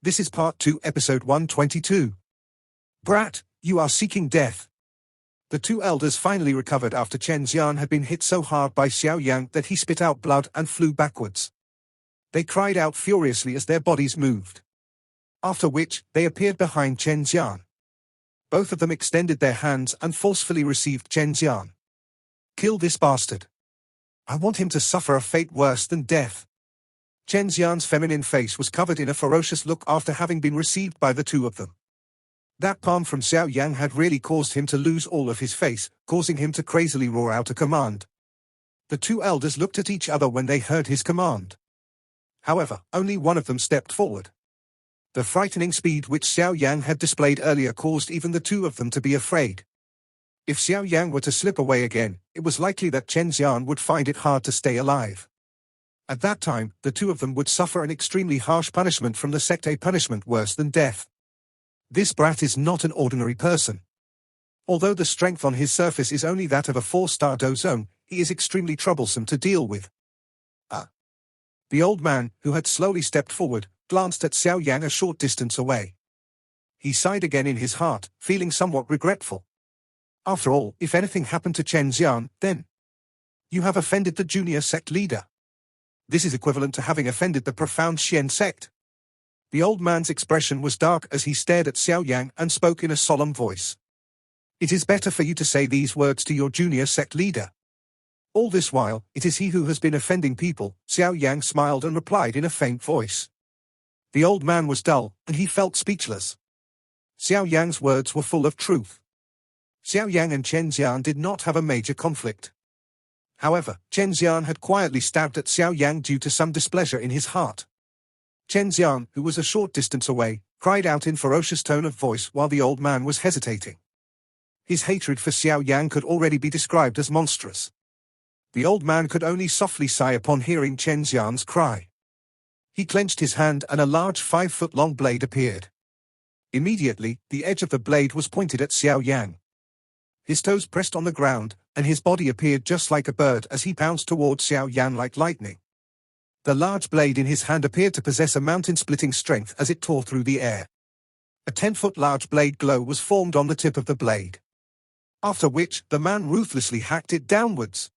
This is Part 2, Episode 122. Brat, you are seeking death. The two elders finally recovered after Chen Xian had been hit so hard by Xiao Yan that he spit out blood and flew backwards. They cried out furiously as their bodies moved. After which, they appeared behind Chen Xian. Both of them extended their hands and forcefully received Chen Xian. Kill this bastard. I want him to suffer a fate worse than death. Chen Xian's feminine face was covered in a ferocious look after having been received by the two of them. That palm from Xiao Yan had really caused him to lose all of his face, causing him to crazily roar out a command. The two elders looked at each other when they heard his command. However, only one of them stepped forward. The frightening speed which Xiao Yan had displayed earlier caused even the two of them to be afraid. If Xiao Yan were to slip away again, it was likely that Chen Xian would find it hard to stay alive. At that time, the two of them would suffer an extremely harsh punishment from the sect, a punishment worse than death. This brat is not an ordinary person. Although the strength on his surface is only that of a 4-star dozong, he is extremely troublesome to deal with. The old man, who had slowly stepped forward, glanced at Xiao Yan a short distance away. He sighed again in his heart, feeling somewhat regretful. After all, if anything happened to Chen Xian, then you have offended the junior sect leader. This is equivalent to having offended the profound Xian sect. The old man's expression was dark as he stared at Xiao Yan and spoke in a solemn voice. It is better for you to say these words to your junior sect leader. All this while, it is he who has been offending people. Xiao Yan smiled and replied in a faint voice. The old man was dull, and he felt speechless. Xiao Yan's words were full of truth. Xiao Yan and Chen Xian did not have a major conflict. However, Chen Xian had quietly stabbed at Xiao Yan due to some displeasure in his heart. Chen Xian, who was a short distance away, cried out in ferocious tone of voice while the old man was hesitating. His hatred for Xiao Yan could already be described as monstrous. The old man could only softly sigh upon hearing Chen Xian's cry. He clenched his hand and a large 5-foot-long blade appeared. Immediately, the edge of the blade was pointed at Xiao Yan. His toes pressed on the ground, and his body appeared just like a bird as he pounced towards Xiao Yan like lightning. The large blade in his hand appeared to possess a mountain-splitting strength as it tore through the air. A 10-foot large blade glow was formed on the tip of the blade. After which, the man ruthlessly hacked it downwards.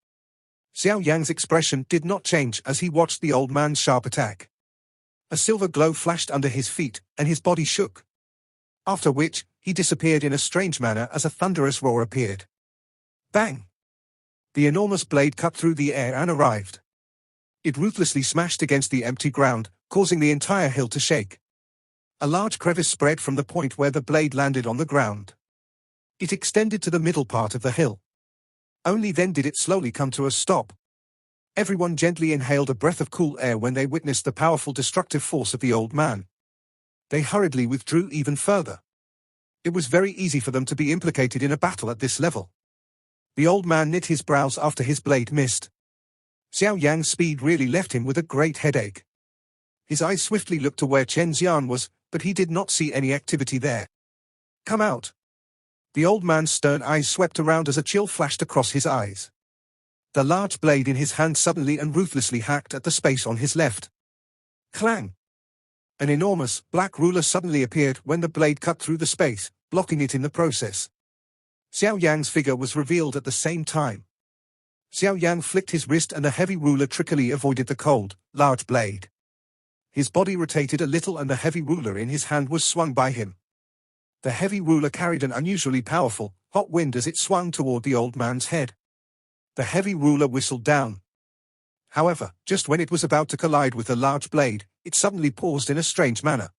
Xiao Yan's expression did not change as he watched the old man's sharp attack. A silver glow flashed under his feet, and his body shook. After which, he disappeared in a strange manner as a thunderous roar appeared. Bang! The enormous blade cut through the air and arrived. It ruthlessly smashed against the empty ground, causing the entire hill to shake. A large crevice spread from the point where the blade landed on the ground. It extended to the middle part of the hill. Only then did it slowly come to a stop. Everyone gently inhaled a breath of cool air when they witnessed the powerful destructive force of the old man. They hurriedly withdrew even further. It was very easy for them to be implicated in a battle at this level. The old man knit his brows after his blade missed. Xiao Yan's speed really left him with a great headache. His eyes swiftly looked to where Chen Xian was, but he did not see any activity there. Come out! The old man's stern eyes swept around as a chill flashed across his eyes. The large blade in his hand suddenly and ruthlessly hacked at the space on his left. Clang! An enormous, black ruler suddenly appeared when the blade cut through the space, blocking it in the process. Xiao Yan's figure was revealed at the same time. Xiao Yan flicked his wrist and the heavy ruler trickily avoided the cold, large blade. His body rotated a little and the heavy ruler in his hand was swung by him. The heavy ruler carried an unusually powerful, hot wind as it swung toward the old man's head. The heavy ruler whistled down. However, just when it was about to collide with the large blade, it suddenly paused in a strange manner.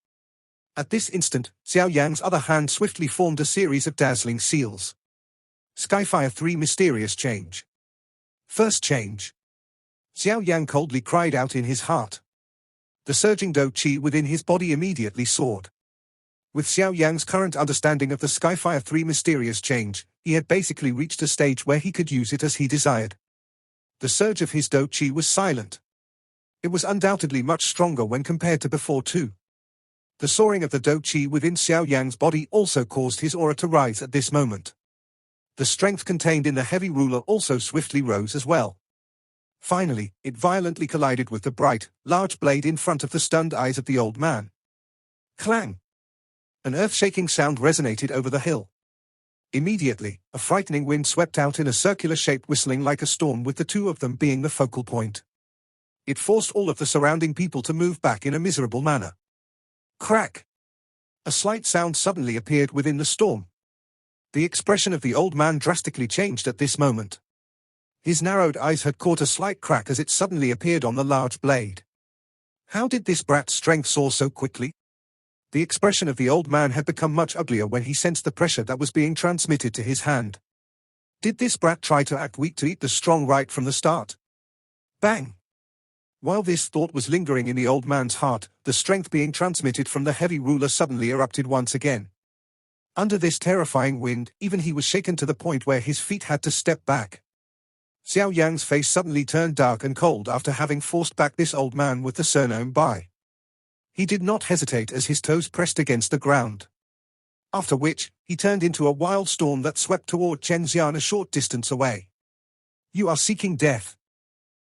At this instant, Xiao Yan's other hand swiftly formed a series of dazzling seals. Skyfire 3 Mysterious Change. First change. Xiao Yan coldly cried out in his heart. The surging Do Qi within his body immediately soared. With Xiao Yan's current understanding of the Skyfire 3 Mysterious Change, he had basically reached a stage where he could use it as he desired. The surge of his Do Qi was silent. It was undoubtedly much stronger when compared to before too. The soaring of the Do Qi within Xiao Yan's body also caused his aura to rise at this moment. The strength contained in the heavy ruler also swiftly rose as well. Finally, it violently collided with the bright, large blade in front of the stunned eyes of the old man. Clang! An earth-shaking sound resonated over the hill. Immediately, a frightening wind swept out in a circular shape, whistling like a storm, with the two of them being the focal point. It forced all of the surrounding people to move back in a miserable manner. Crack! A slight sound suddenly appeared within the storm. The expression of the old man drastically changed at this moment. His narrowed eyes had caught a slight crack as it suddenly appeared on the large blade. How did this brat's strength soar so quickly? The expression of the old man had become much uglier when he sensed the pressure that was being transmitted to his hand. Did this brat try to act weak to eat the strong right from the start? Bang! While this thought was lingering in the old man's heart, the strength being transmitted from the heavy ruler suddenly erupted once again. Under this terrifying wind, even he was shaken to the point where his feet had to step back. Xiao Yan's face suddenly turned dark and cold after having forced back this old man with the surname Bai. He did not hesitate as his toes pressed against the ground. After which, he turned into a wild storm that swept toward Chen Xian a short distance away. You are seeking death.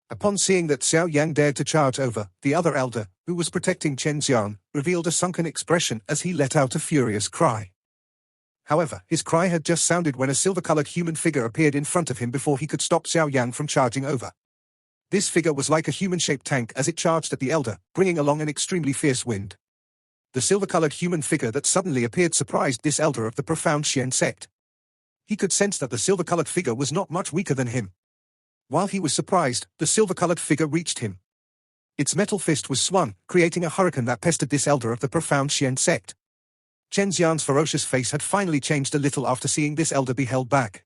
Upon seeing that Xiao Yan dared to charge over, the other elder, who was protecting Chen Xian, revealed a sunken expression as he let out a furious cry. However, his cry had just sounded when a silver-colored human figure appeared in front of him before he could stop Xiao Yan from charging over. This figure was like a human-shaped tank as it charged at the elder, bringing along an extremely fierce wind. The silver-colored human figure that suddenly appeared surprised this elder of the profound Xian sect. He could sense that the silver-colored figure was not much weaker than him. While he was surprised, the silver-colored figure reached him. Its metal fist was swung, creating a hurricane that pestered this elder of the profound Xian sect. Chen Xian's ferocious face had finally changed a little after seeing this elder be held back.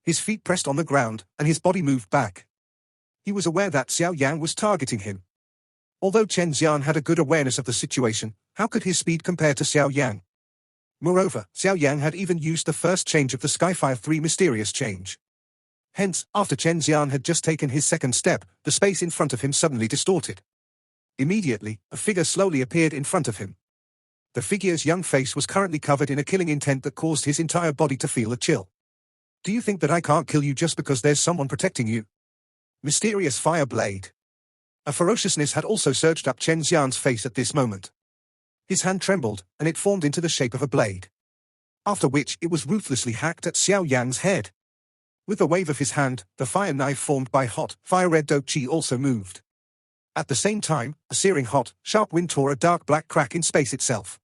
His feet pressed on the ground, and his body moved back. He was aware that Xiao Yan was targeting him. Although Chen Xian had a good awareness of the situation, how could his speed compare to Xiao Yan? Moreover, Xiao Yan had even used the first change of the Skyfire 3 mysterious change. Hence, after Chen Xian had just taken his second step, the space in front of him suddenly distorted. Immediately, a figure slowly appeared in front of him. The figure's young face was currently covered in a killing intent that caused his entire body to feel a chill. Do you think that I can't kill you just because there's someone protecting you? Mysterious fire blade. A ferociousness had also surged up Chen Xian's face at this moment. His hand trembled, and it formed into the shape of a blade. After which, it was ruthlessly hacked at Xiao Yan's head. With a wave of his hand, the fire knife formed by hot, fire-red Do Chi also moved. At the same time, a searing hot, sharp wind tore a dark black crack in space itself.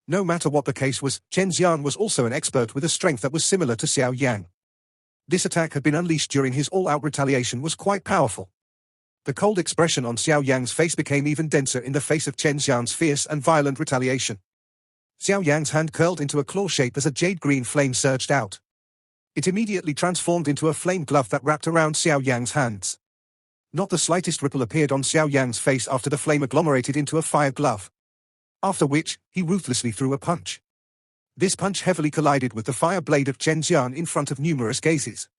No matter what the case was, Chen Xian was also an expert with a strength that was similar to Xiao Yan. This attack had been unleashed during his all-out retaliation was quite powerful. The cold expression on Xiao Yan's face became even denser in the face of Chen Xian's fierce and violent retaliation. Xiao Yan's hand curled into a claw shape as a jade-green flame surged out. It immediately transformed into a flame glove that wrapped around Xiao Yan's hands. Not the slightest ripple appeared on Xiao Yan's face after the flame agglomerated into a fire glove. After which, he ruthlessly threw a punch. This punch heavily collided with the fire blade of Chen Xian in front of numerous gazes.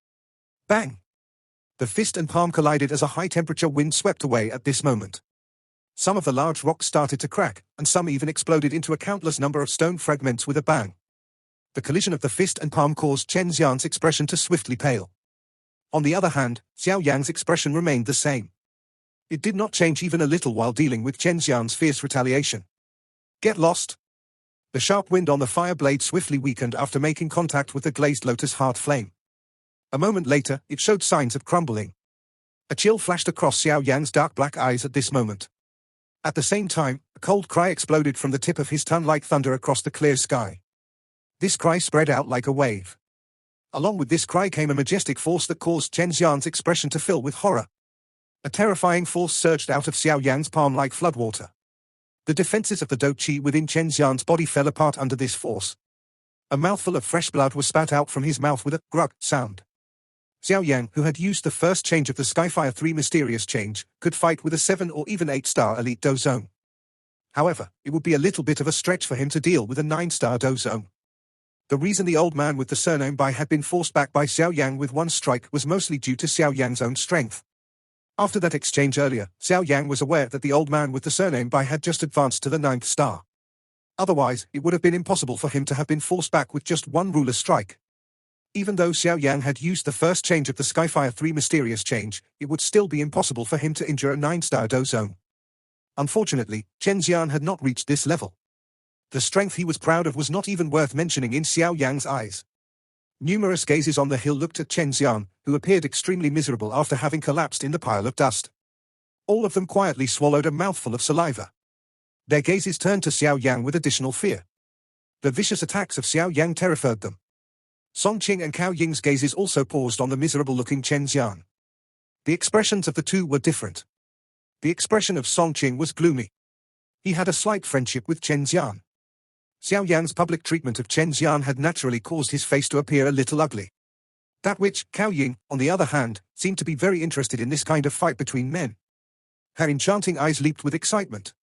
Bang! The fist and palm collided as a high-temperature wind swept away at this moment. Some of the large rocks started to crack, and some even exploded into a countless number of stone fragments with a bang. The collision of the fist and palm caused Chen Xian's expression to swiftly pale. On the other hand, Xiao Yan's expression remained the same. It did not change even a little while dealing with Chen Xian's fierce retaliation. Get lost! The sharp wind on the fire blade swiftly weakened after making contact with the glazed lotus heart flame. A moment later, it showed signs of crumbling. A chill flashed across Xiao Yan's dark black eyes at this moment. At the same time, a cold cry exploded from the tip of his tongue like thunder across the clear sky. This cry spread out like a wave. Along with this cry came a majestic force that caused Chen Xian's expression to fill with horror. A terrifying force surged out of Xiao Yan's palm like floodwater. The defenses of the Do Chi within Chen Xian's body fell apart under this force. A mouthful of fresh blood was spat out from his mouth with a grug sound. Xiao Yan, who had used the first change of the Skyfire 3 mysterious change, could fight with a 7 or even 8-star elite Do Zone. However, it would be a little bit of a stretch for him to deal with a 9-star Do Zone. The reason the old man with the surname Bai had been forced back by Xiao Yan with one strike was mostly due to Xiao Yan's own strength. After that exchange earlier, Xiao Yan was aware that the old man with the surname Bai had just advanced to the 9th star. Otherwise, it would have been impossible for him to have been forced back with just one ruler strike. Even though Xiao Yan had used the first change of the Skyfire 3 mysterious change, it would still be impossible for him to injure a 9-star Do Zone. Unfortunately, Chen Xian had not reached this level. The strength he was proud of was not even worth mentioning in Xiao Yan's eyes. Numerous gazes on the hill looked at Chen Xian, who appeared extremely miserable after having collapsed in the pile of dust. All of them quietly swallowed a mouthful of saliva. Their gazes turned to Xiao Yang with additional fear. The vicious attacks of Xiao Yang terrified them. Song Qing and Cao Ying's gazes also paused on the miserable-looking Chen Xian. The expressions of the two were different. The expression of Song Qing was gloomy. He had a slight friendship with Chen Xian. Xiao Yan's public treatment of Chen Xian had naturally caused his face to appear a little ugly. That which, Cao Ying, on the other hand, seemed to be very interested in this kind of fight between men. Her enchanting eyes leaped with excitement.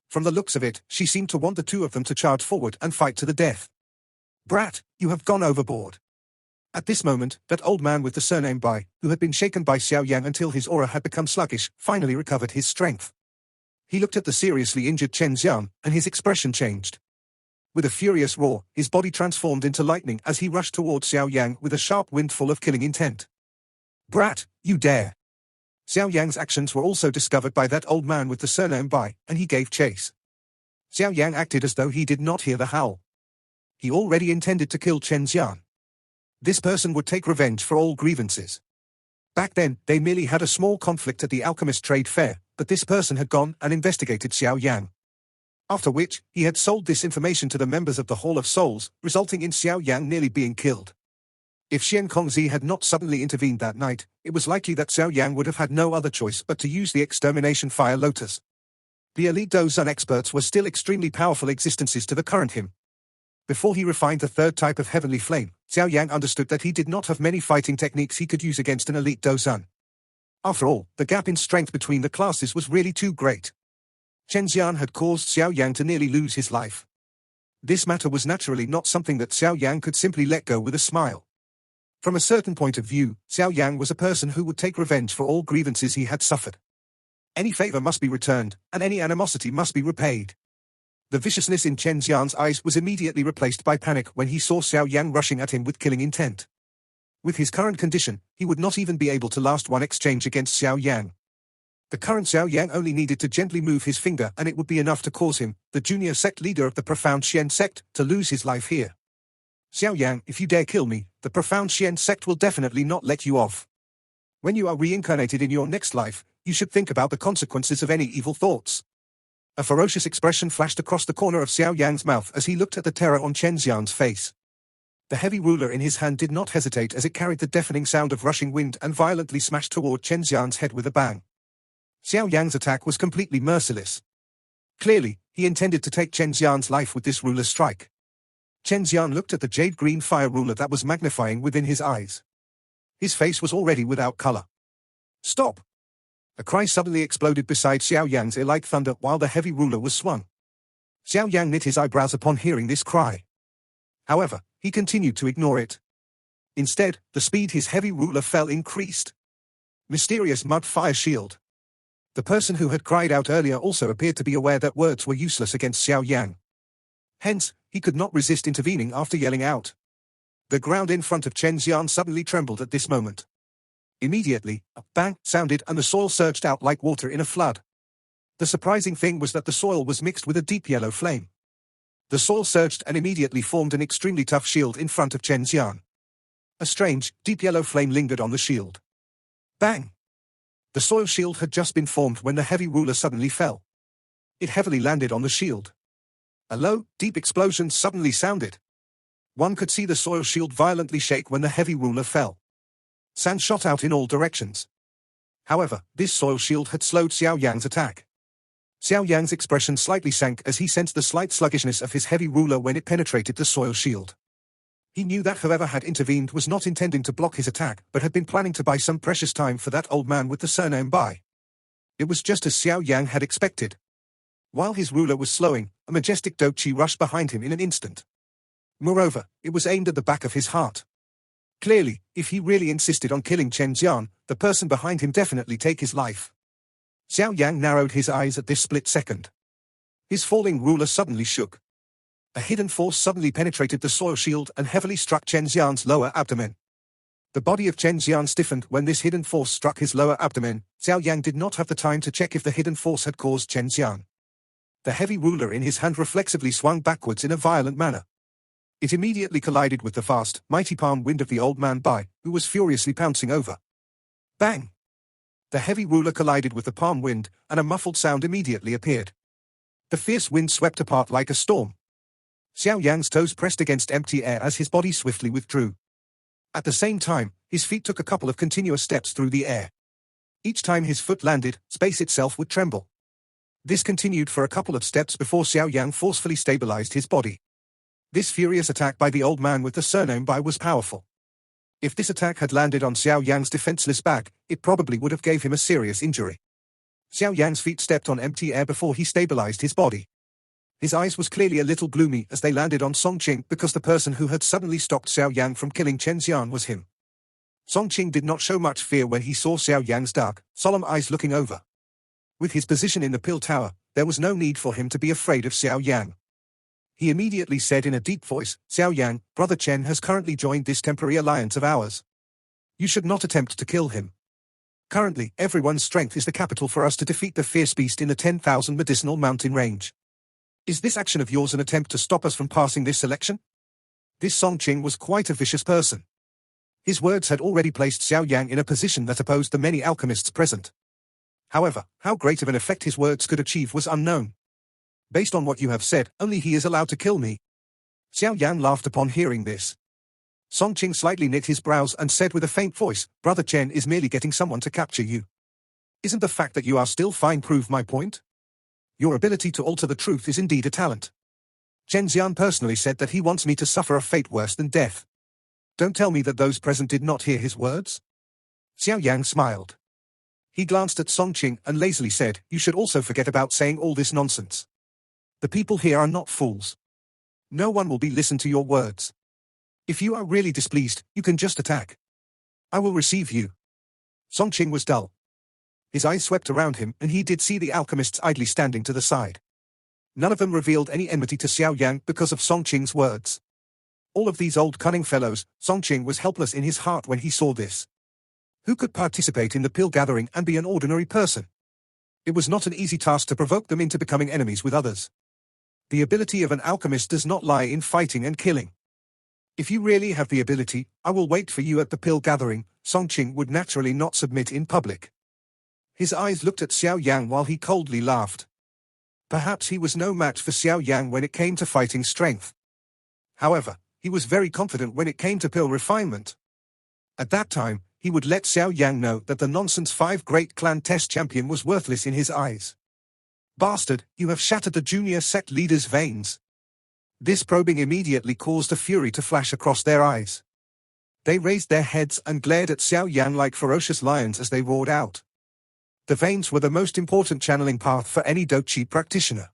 From the looks of it, she seemed to want the two of them to charge forward and fight to the death. "Brat, you have gone overboard." At this moment, that old man with the surname Bai, who had been shaken by Xiao Yang until his aura had become sluggish, finally recovered his strength. He looked at the seriously injured Chen Xian, and his expression changed. With a furious roar, his body transformed into lightning as he rushed towards Xiao Yang with a sharp wind full of killing intent. "Brat, you dare!" Xiao Yang's actions were also discovered by that old man with the surname Bai, and he gave chase. Xiao Yang acted as though he did not hear the howl. He already intended to kill Chen Xian. This person would take revenge for all grievances. Back then, they merely had a small conflict at the alchemist trade fair, but this person had gone and investigated Xiao Yang. After which, he had sold this information to the members of the Hall of Souls, resulting in Xiao Yang nearly being killed. If Xian Kongzi had not suddenly intervened that night, it was likely that Xiao Yang would have had no other choice but to use the extermination fire lotus. The elite Dozun experts were still extremely powerful existences to the current him. Before he refined the third type of heavenly flame, Xiao Yang understood that he did not have many fighting techniques he could use against an elite Dozun. After all, the gap in strength between the classes was really too great. Chen Xian had caused Xiao Yang to nearly lose his life. This matter was naturally not something that Xiao Yang could simply let go with a smile. From a certain point of view, Xiao Yang was a person who would take revenge for all grievances he had suffered. Any favor must be returned, and any animosity must be repaid. The viciousness in Chen Xian's eyes was immediately replaced by panic when he saw Xiao Yang rushing at him with killing intent. With his current condition, he would not even be able to last one exchange against Xiao Yang. The current Xiao Yang only needed to gently move his finger and it would be enough to cause him, the junior sect leader of the Profound Xian sect, to lose his life here. "Xiao Yang, if you dare kill me, the Profound Xian sect will definitely not let you off. When you are reincarnated in your next life, you should think about the consequences of any evil thoughts." A ferocious expression flashed across the corner of Xiao Yang's mouth as he looked at the terror on Chen Xian's face. The heavy ruler in his hand did not hesitate as it carried the deafening sound of rushing wind and violently smashed toward Chen Xian's head with a bang. Xiao Yang's attack was completely merciless. Clearly, he intended to take Chen Xian's life with this ruler's strike. Chen Xian looked at the jade-green fire ruler that was magnifying within his eyes. His face was already without color. "Stop!" A cry suddenly exploded beside Xiao Yang's ear like thunder while the heavy ruler was swung. Xiao Yang knit his eyebrows upon hearing this cry. However, he continued to ignore it. Instead, the speed his heavy ruler fell increased. Mysterious mud fire shield. The person who had cried out earlier also appeared to be aware that words were useless against Xiao Yang. Hence, he could not resist intervening after yelling out. The ground in front of Chen Xian suddenly trembled at this moment. Immediately, a bang sounded and the soil surged out like water in a flood. The surprising thing was that the soil was mixed with a deep yellow flame. The soil surged and immediately formed an extremely tough shield in front of Chen Xian. A strange, deep yellow flame lingered on the shield. Bang! The soil shield had just been formed when the heavy ruler suddenly fell. It heavily landed on the shield. A low, deep explosion suddenly sounded. One could see the soil shield violently shake when the heavy ruler fell. Sand shot out in all directions. However, this soil shield had slowed Xiao Yang's attack. Xiao Yang's expression slightly sank as he sensed the slight sluggishness of his heavy ruler when it penetrated the soil shield. He knew that whoever had intervened was not intending to block his attack but had been planning to buy some precious time for that old man with the surname Bai. It was just as Xiao Yang had expected. While his ruler was slowing, a majestic Doqi rushed behind him in an instant. Moreover, it was aimed at the back of his heart. Clearly, if he really insisted on killing Chen Xian, the person behind him definitely take his life. Xiao Yang narrowed his eyes at this split second. His falling ruler suddenly shook. A hidden force suddenly penetrated the soil shield and heavily struck Chen Xian's lower abdomen. The body of Chen Xian stiffened when this hidden force struck his lower abdomen. Xiao Yang did not have the time to check if the hidden force had caused Chen Xian. The heavy ruler in his hand reflexively swung backwards in a violent manner. It immediately collided with the vast, mighty palm wind of the old man Bai, who was furiously pouncing over. Bang! The heavy ruler collided with the palm wind, and a muffled sound immediately appeared. The fierce wind swept apart like a storm. Xiao Yan's toes pressed against empty air as his body swiftly withdrew. At the same time, his feet took a couple of continuous steps through the air. Each time his foot landed, space itself would tremble. This continued for a couple of steps before Xiao Yan forcefully stabilized his body. This furious attack by the old man with the surname Bai was powerful. If this attack had landed on Xiao Yan's defenseless back, it probably would have gave him a serious injury. Xiao Yan's feet stepped on empty air before he stabilized his body. His eyes was clearly a little gloomy as they landed on Song Qing because the person who had suddenly stopped Xiao Yan from killing Chen Xian was him. Song Qing did not show much fear when he saw Xiao Yan's dark, solemn eyes looking over. With his position in the pill tower, there was no need for him to be afraid of Xiao Yan. He immediately said in a deep voice, "Xiao Yan, Brother Chen has currently joined this temporary alliance of ours. You should not attempt to kill him. Currently, everyone's strength is the capital for us to defeat the fierce beast in the 10,000 medicinal mountain range. Is this action of yours an attempt to stop us from passing this selection?" This Song Qing was quite a vicious person. His words had already placed Xiao Yan in a position that opposed the many alchemists present. However, how great of an effect his words could achieve was unknown. "Based on what you have said, only he is allowed to kill me." Xiao Yan laughed upon hearing this. Song Qing slightly knit his brows and said with a faint voice, "Brother Chen is merely getting someone to capture you. Isn't the fact that you are still fine prove my point? Your ability to alter the truth is indeed a talent. Chen Xian personally said that he wants me to suffer a fate worse than death. Don't tell me that those present did not hear his words?" Xiao Yan smiled. He glanced at Song Qing and lazily said, "You should also forget about saying all this nonsense. The people here are not fools. No one will be listened to your words. If you are really displeased, you can just attack. I will receive you." Song Qing was dull. His eyes swept around him and he did see the alchemists idly standing to the side. None of them revealed any enmity to Xiao Yan because of Song Qing's words. All of these old cunning fellows, Song Qing was helpless in his heart when he saw this. Who could participate in the pill gathering and be an ordinary person? It was not an easy task to provoke them into becoming enemies with others. The ability of an alchemist does not lie in fighting and killing. If you really have the ability, I will wait for you at the pill gathering. Song Qing would naturally not submit in public. His eyes looked at Xiao Yang while he coldly laughed. Perhaps he was no match for Xiao Yang when it came to fighting strength. However, he was very confident when it came to pill refinement. At that time, he would let Xiao Yang know that the nonsense 5 Great Clan Test Champion was worthless in his eyes. "Bastard, you have shattered the junior sect leader's veins." This probing immediately caused a fury to flash across their eyes. They raised their heads and glared at Xiao Yan like ferocious lions as they roared out. The veins were the most important channeling path for any Do Chi practitioner.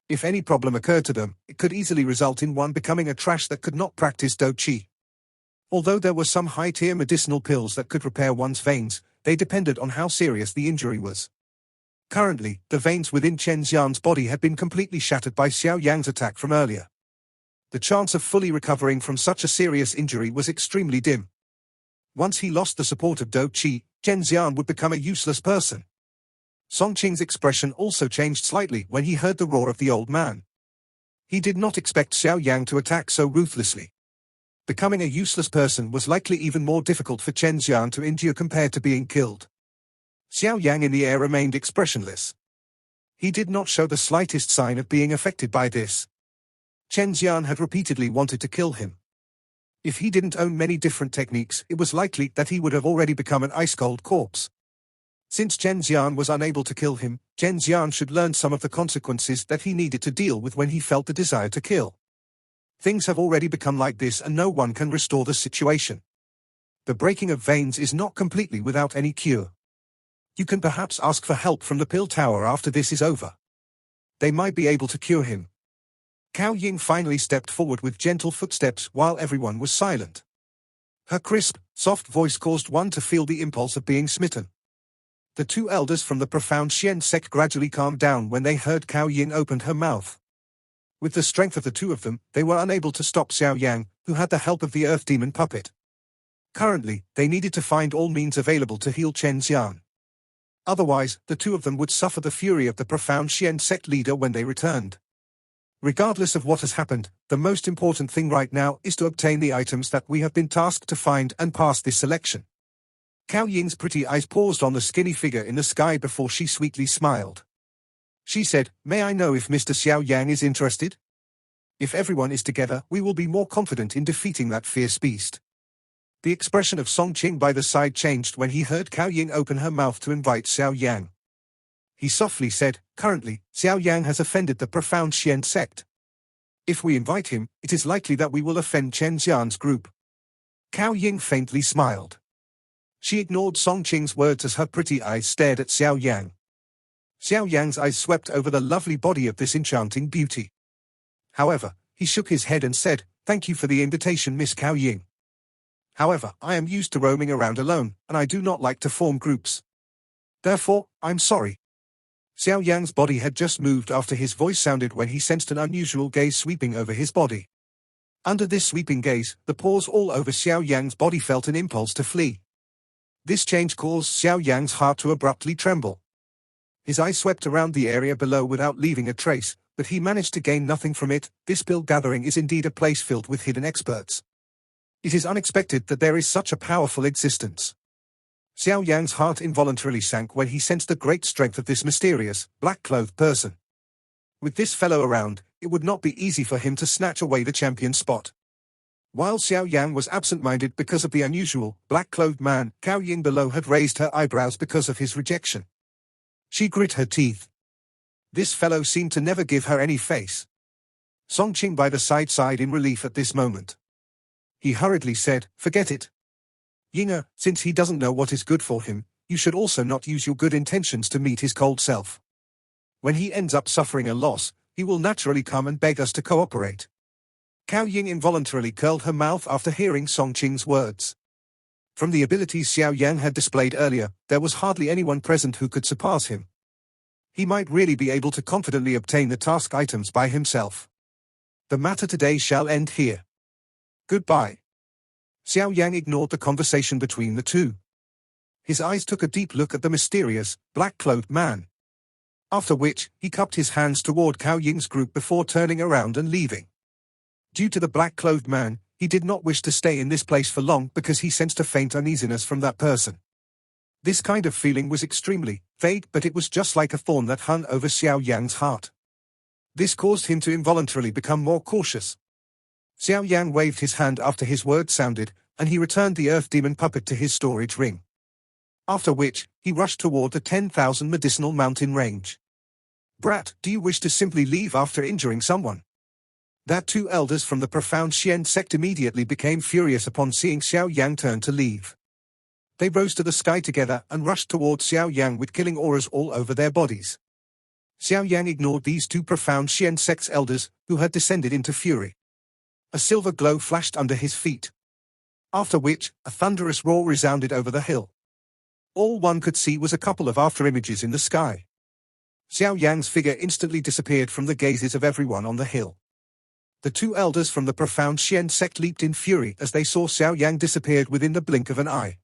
If any problem occurred to them, it could easily result in one becoming a trash that could not practice Do Chi. Although there were some high-tier medicinal pills that could repair one's veins, they depended on how serious the injury was. Currently, the veins within Chen Xian's body had been completely shattered by Xiao Yang's attack from earlier. The chance of fully recovering from such a serious injury was extremely dim. Once he lost the support of Do Chi, Chen Xian would become a useless person. Song Qing's expression also changed slightly when he heard the roar of the old man. He did not expect Xiao Yang to attack so ruthlessly. Becoming a useless person was likely even more difficult for Chen Xian to endure compared to being killed. Xiao Yang in the air remained expressionless. He did not show the slightest sign of being affected by this. Chen Xian had repeatedly wanted to kill him. If he didn't own many different techniques, it was likely that he would have already become an ice-cold corpse. Since Chen Xian was unable to kill him, Chen Xian should learn some of the consequences that he needed to deal with when he felt the desire to kill. Things have already become like this and no one can restore the situation. The breaking of veins is not completely without any cure. You can perhaps ask for help from the pill tower after this is over. They might be able to cure him. Cao Ying finally stepped forward with gentle footsteps while everyone was silent. Her crisp, soft voice caused one to feel the impulse of being smitten. The two elders from the profound Xian sect gradually calmed down when they heard Cao Ying opened her mouth. With the strength of the two of them, they were unable to stop Xiao Yang, who had the help of the Earth Demon puppet. Currently, they needed to find all means available to heal Chen Xian. Otherwise, the two of them would suffer the fury of the profound Xian sect leader when they returned. Regardless of what has happened, the most important thing right now is to obtain the items that we have been tasked to find and pass this selection. Xiao Ying's pretty eyes paused on the skinny figure in the sky before she sweetly smiled. She said, "May I know if Mr. Xiao Yan is interested? If everyone is together, we will be more confident in defeating that fierce beast." The expression of Song Qing by the side changed when he heard Xiao Ying open her mouth to invite Xiao Yang. He softly said, "Currently, Xiao Yang has offended the profound Xian sect. If we invite him, it is likely that we will offend Chen Xian's group." Xiao Ying faintly smiled. She ignored Song Qing's words as her pretty eyes stared at Xiao Yang. Xiao Yang's eyes swept over the lovely body of this enchanting beauty. However, he shook his head and said, "Thank you for the invitation, Miss Xiao Ying. However, I am used to roaming around alone, and I do not like to form groups. Therefore, I'm sorry." Xiao Yang's body had just moved after his voice sounded when he sensed an unusual gaze sweeping over his body. Under this sweeping gaze, the pores all over Xiao Yang's body felt an impulse to flee. This change caused Xiao Yang's heart to abruptly tremble. His eyes swept around the area below without leaving a trace, but he managed to gain nothing from it. This pill gathering is indeed a place filled with hidden experts. It is unexpected that there is such a powerful existence. Xiao Yang's heart involuntarily sank when he sensed the great strength of this mysterious, black-clothed person. With this fellow around, it would not be easy for him to snatch away the champion spot. While Xiao Yan was absent-minded because of the unusual, black-clothed man, Xiao Ying below had raised her eyebrows because of his rejection. She grit her teeth. This fellow seemed to never give her any face. Song Qing by the side sighed in relief at this moment. He hurriedly said, "Forget it. Yinger, since he doesn't know what is good for him, you should also not use your good intentions to meet his cold self. When he ends up suffering a loss, he will naturally come and beg us to cooperate." Xiao Ying involuntarily curled her mouth after hearing Song Qing's words. From the abilities Xiao Yan had displayed earlier, there was hardly anyone present who could surpass him. He might really be able to confidently obtain the task items by himself. The matter today shall end here. Goodbye. Xiao Yan ignored the conversation between the two. His eyes took a deep look at the mysterious, black-clothed man. After which, he cupped his hands toward Xiao Ying's group before turning around and leaving. Due to the black-clothed man, he did not wish to stay in this place for long because he sensed a faint uneasiness from that person. This kind of feeling was extremely vague, but it was just like a thorn that hung over Xiao Yan's heart. This caused him to involuntarily become more cautious. Xiao Yan waved his hand after his words sounded, and he returned the Earth Demon puppet to his storage ring. After which, he rushed toward the 10,000 medicinal mountain range. "Brat, do you wish to simply leave after injuring someone?" That two elders from the profound Xian sect immediately became furious upon seeing Xiao Yang turn to leave. They rose to the sky together and rushed towards Xiao Yang with killing auras all over their bodies. Xiao Yang ignored these two profound Xian sect's elders, who had descended into fury. A silver glow flashed under his feet. After which, a thunderous roar resounded over the hill. All one could see was a couple of afterimages in the sky. Xiao Yang's figure instantly disappeared from the gazes of everyone on the hill. The two elders from the profound Xian sect leaped in fury as they saw Xiao Yang disappeared within the blink of an eye.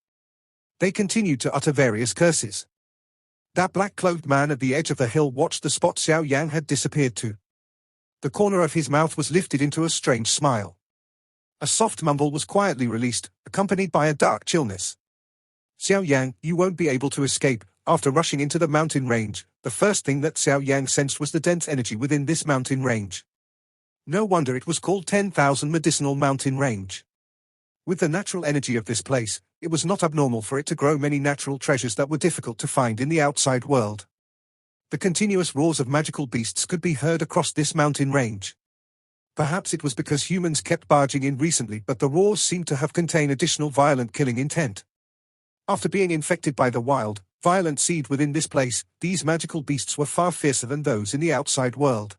They continued to utter various curses. That black-clothed man at the edge of the hill watched the spot Xiao Yang had disappeared to. The corner of his mouth was lifted into a strange smile. A soft mumble was quietly released, accompanied by a dark chillness. "Xiao Yang, you won't be able to escape." After rushing into the mountain range, the first thing that Xiao Yang sensed was the dense energy within this mountain range. No wonder it was called 10,000 medicinal mountain range. With the natural energy of this place, it was not abnormal for it to grow many natural treasures that were difficult to find in the outside world. The continuous roars of magical beasts could be heard across this mountain range. Perhaps it was because humans kept barging in recently, but the roars seemed to have contained additional violent killing intent. After being infected by the wild, violent seed within this place, these magical beasts were far fiercer than those in the outside world.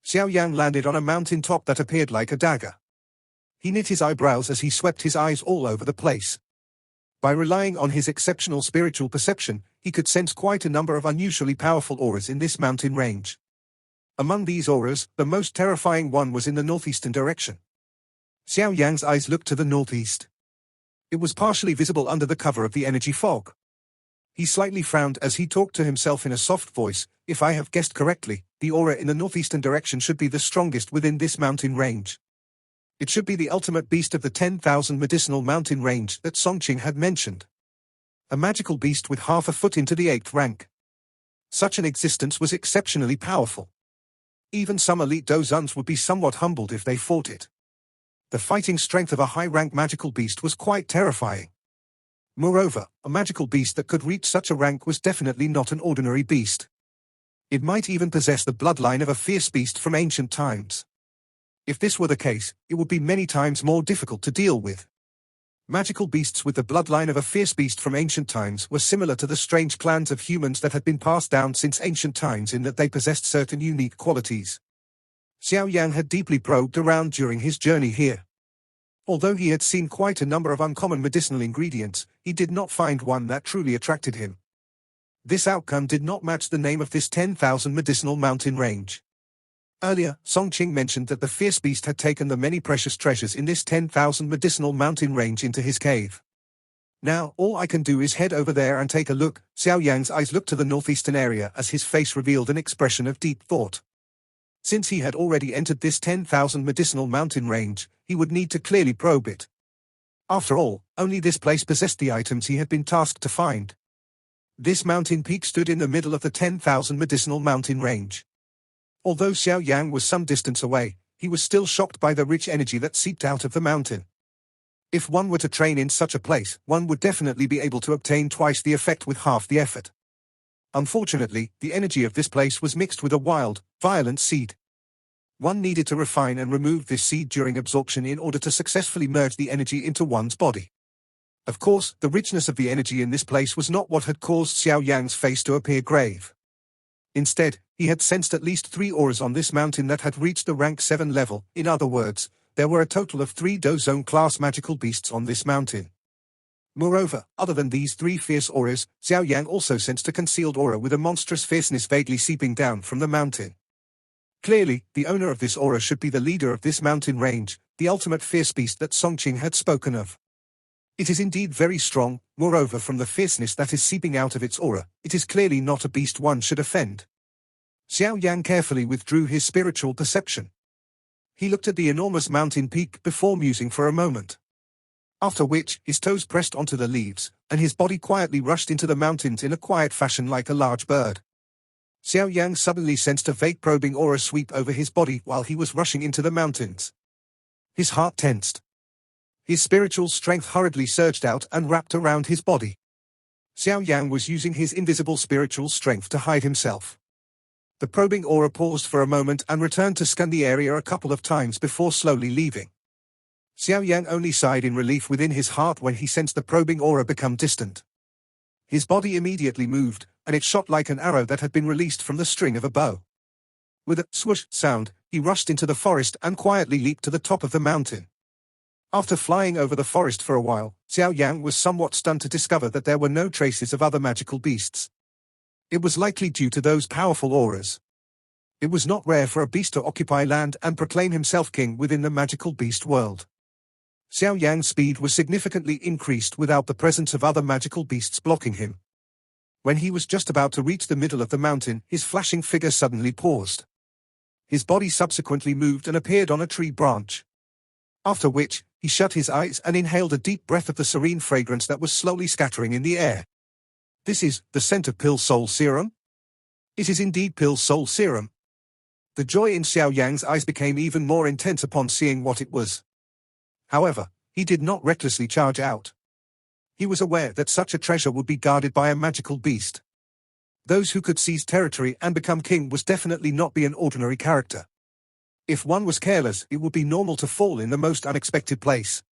Xiao Yang landed on a mountain top that appeared like a dagger. He knit his eyebrows as he swept his eyes all over the place. By relying on his exceptional spiritual perception, he could sense quite a number of unusually powerful auras in this mountain range. Among these auras, the most terrifying one was in the northeastern direction. Xiao Yang's eyes looked to the northeast. It was partially visible under the cover of the energy fog. He slightly frowned as he talked to himself in a soft voice. If I have guessed correctly, the aura in the northeastern direction should be the strongest within this mountain range. It should be the ultimate beast of the 10,000 medicinal mountain range that Songqing had mentioned. A magical beast with half a foot into the 8th rank. Such an existence was exceptionally powerful. Even some elite Dozuns would be somewhat humbled if they fought it. The fighting strength of a high-rank magical beast was quite terrifying. Moreover, a magical beast that could reach such a rank was definitely not an ordinary beast. It might even possess the bloodline of a fierce beast from ancient times. If this were the case, it would be many times more difficult to deal with. Magical beasts with the bloodline of a fierce beast from ancient times were similar to the strange clans of humans that had been passed down since ancient times in that they possessed certain unique qualities. Xiao Yan had deeply probed around during his journey here. Although he had seen quite a number of uncommon medicinal ingredients, he did not find one that truly attracted him. This outcome did not match the name of this 10,000 medicinal mountain range. Earlier, Songqing mentioned that the fierce beast had taken the many precious treasures in this 10,000 medicinal mountain range into his cave. Now, all I can do is head over there and take a look. Xiao Yan's eyes looked to the northeastern area as his face revealed an expression of deep thought. Since he had already entered this 10,000 medicinal mountain range, he would need to clearly probe it. After all, only this place possessed the items he had been tasked to find. This mountain peak stood in the middle of the 10,000 medicinal mountain range. Although Xiao Yan was some distance away, he was still shocked by the rich energy that seeped out of the mountain. If one were to train in such a place, one would definitely be able to obtain twice the effect with half the effort. Unfortunately, the energy of this place was mixed with a wild, violent seed. One needed to refine and remove this seed during absorption in order to successfully merge the energy into one's body. Of course, the richness of the energy in this place was not what had caused Xiao Yan's face to appear grave. Instead, he had sensed at least 3 auras on this mountain that had reached the rank 7 level. In other words, there were a total of 3 Dozone class magical beasts on this mountain. Moreover, other than these 3 fierce auras, Xiao Yan also sensed a concealed aura with a monstrous fierceness vaguely seeping down from the mountain. Clearly, the owner of this aura should be the leader of this mountain range, the ultimate fierce beast that Songqing had spoken of. It is indeed very strong. Moreover, from the fierceness that is seeping out of its aura, it is clearly not a beast one should offend. Xiao Yan carefully withdrew his spiritual perception. He looked at the enormous mountain peak before musing for a moment. After which, his toes pressed onto the leaves, and his body quietly rushed into the mountains in a quiet fashion like a large bird. Xiao Yan suddenly sensed a vague probing aura sweep over his body while he was rushing into the mountains. His heart tensed. His spiritual strength hurriedly surged out and wrapped around his body. Xiao Yan was using his invisible spiritual strength to hide himself. The probing aura paused for a moment and returned to scan the area a couple of times before slowly leaving. Xiao Yan only sighed in relief within his heart when he sensed the probing aura become distant. His body immediately moved, and it shot like an arrow that had been released from the string of a bow. With a swoosh sound, he rushed into the forest and quietly leaped to the top of the mountain. After flying over the forest for a while, Xiao Yan was somewhat stunned to discover that there were no traces of other magical beasts. It was likely due to those powerful auras. It was not rare for a beast to occupy land and proclaim himself king within the magical beast world. Xiao Yan's speed was significantly increased without the presence of other magical beasts blocking him. When he was just about to reach the middle of the mountain, his flashing figure suddenly paused. His body subsequently moved and appeared on a tree branch. After which, he shut his eyes and inhaled a deep breath of the serene fragrance that was slowly scattering in the air. This is the scent of Pill Soul Serum? It is indeed Pill Soul Serum. The joy in Xiao Yan's eyes became even more intense upon seeing what it was. However, he did not recklessly charge out. He was aware that such a treasure would be guarded by a magical beast. Those who could seize territory and become king was definitely not be an ordinary character. If one was careless, it would be normal to fall in the most unexpected place.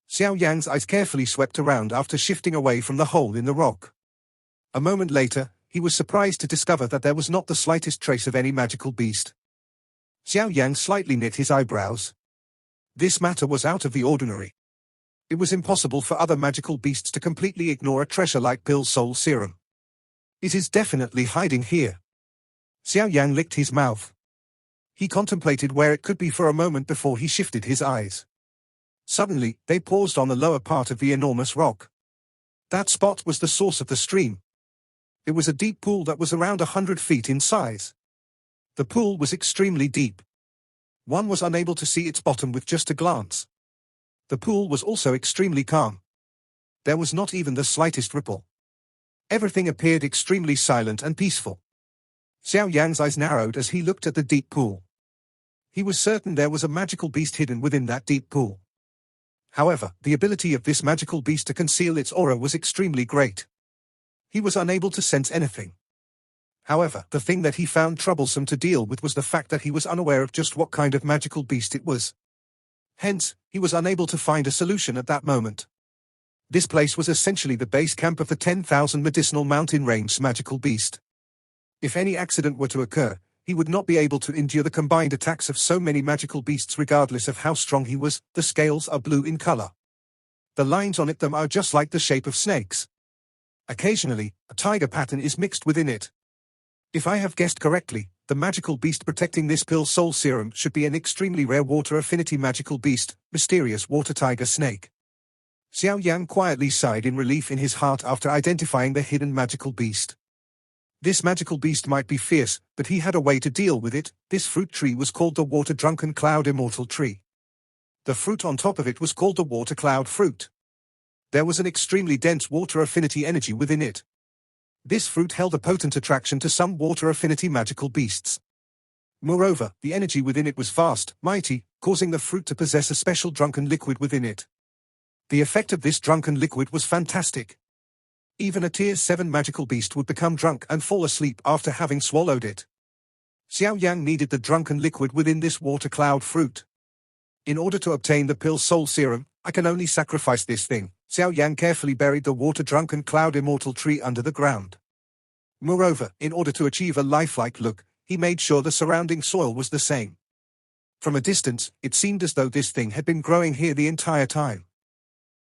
Xiao Yan's eyes carefully swept around after shifting away from the hole in the rock. A moment later, he was surprised to discover that there was not the slightest trace of any magical beast. Xiao Yan slightly knit his eyebrows. This matter was out of the ordinary. It was impossible for other magical beasts to completely ignore a treasure like Pill Soul Serum. It is definitely hiding here. Xiao Yan licked his mouth. He contemplated where it could be for a moment before he shifted his eyes. Suddenly, they paused on the lower part of the enormous rock. That spot was the source of the stream, It was a deep pool that was around 100 feet in size. The pool was extremely deep. One was unable to see its bottom with just a glance. The pool was also extremely calm. There was not even the slightest ripple. Everything appeared extremely silent and peaceful. Xiao Yan's eyes narrowed as he looked at the deep pool. He was certain there was a magical beast hidden within that deep pool. However, the ability of this magical beast to conceal its aura was extremely great. He was unable to sense anything. However, the thing that he found troublesome to deal with was the fact that he was unaware of just what kind of magical beast it was. Hence, he was unable to find a solution at that moment. This place was essentially the base camp of the 10,000 medicinal mountain range magical beast. If any accident were to occur, he would not be able to endure the combined attacks of so many magical beasts regardless of how strong he was. The scales are blue in color. The lines on them are just like the shape of snakes. Occasionally, a tiger pattern is mixed within it. If I have guessed correctly, the magical beast protecting this pill soul serum should be an extremely rare water affinity magical beast, mysterious water tiger snake. Xiao Yan quietly sighed in relief in his heart after identifying the hidden magical beast. This magical beast might be fierce, but he had a way to deal with it. This fruit tree was called the water-drunken cloud immortal tree. The fruit on top of it was called the water cloud fruit. There was an extremely dense water affinity energy within it. This fruit held a potent attraction to some water affinity magical beasts. Moreover, the energy within it was vast, mighty, causing the fruit to possess a special drunken liquid within it. The effect of this drunken liquid was fantastic. Even a tier 7 magical beast would become drunk and fall asleep after having swallowed it. Xiao Yang needed the drunken liquid within this water cloud fruit. In order to obtain the pill soul serum, I can only sacrifice this thing. Xiao Yan carefully buried the water-drunken cloud immortal tree under the ground. Moreover, in order to achieve a lifelike look, he made sure the surrounding soil was the same. From a distance, it seemed as though this thing had been growing here the entire time.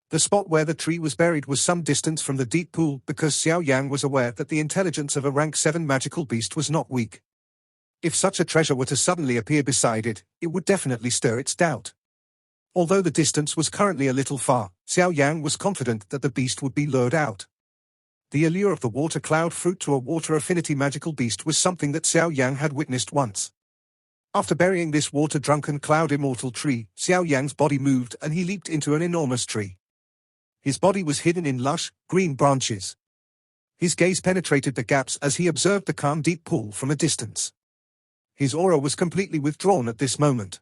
The spot where the tree was buried was some distance from the deep pool because Xiao Yang was aware that the intelligence of a rank 7 magical beast was not weak. If such a treasure were to suddenly appear beside it, it would definitely stir its doubt. Although the distance was currently a little far, Xiao Yang was confident that the beast would be lured out. The allure of the water cloud fruit to a water affinity magical beast was something that Xiao Yang had witnessed once. After burying this water-drunken cloud immortal tree, Xiao Yang's body moved and he leaped into an enormous tree. His body was hidden in lush, green branches. His gaze penetrated the gaps as he observed the calm deep pool from a distance. His aura was completely withdrawn at this moment.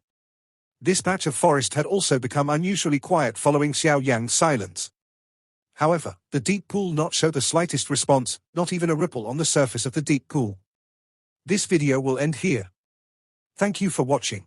This patch of forest had also become unusually quiet following Xiao Yang's silence. However, the deep pool not show the slightest response, not even a ripple on the surface of the deep pool. This video will end here. Thank you for watching.